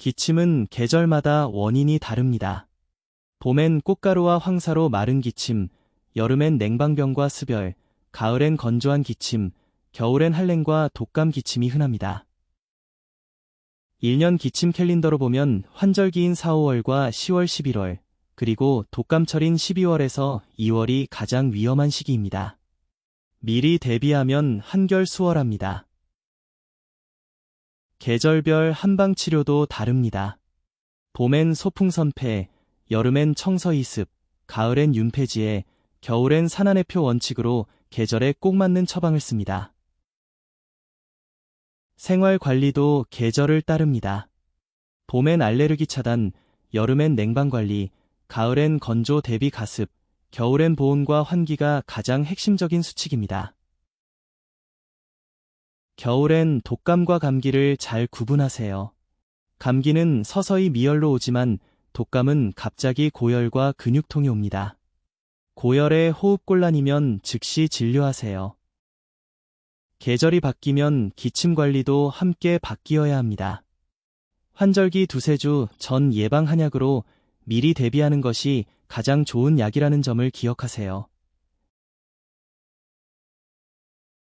기침은 계절마다 원인이 다릅니다. 봄엔 꽃가루와 황사로 마른 기침, 여름엔 냉방병과 습열, 가을엔 건조한 기침, 겨울엔 한랭과 독감 기침이 흔합니다. 1년 기침 캘린더로 보면 환절기인 4, 5월과 10월, 11월, 그리고 독감철인 12월에서 2월이 가장 위험한 시기입니다. 미리 대비하면 한결 수월합니다. 계절별 한방치료도 다릅니다. 봄엔 소풍선패, 여름엔 청서이습, 가을엔 윤폐지에, 겨울엔 산안의표 원칙으로 계절에 꼭 맞는 처방을 씁니다. 생활관리도 계절을 따릅니다. 봄엔 알레르기 차단, 여름엔 냉방관리, 가을엔 건조 대비 가습, 겨울엔 보온과 환기가 가장 핵심적인 수칙입니다. 겨울엔 독감과 감기를 잘 구분하세요. 감기는 서서히 미열로 오지만 독감은 갑자기 고열과 근육통이 옵니다. 고열에 호흡곤란이면 즉시 진료하세요. 계절이 바뀌면 기침 관리도 함께 바뀌어야 합니다. 환절기 2~3주 전 예방 한약으로 미리 대비하는 것이 가장 좋은 약이라는 점을 기억하세요.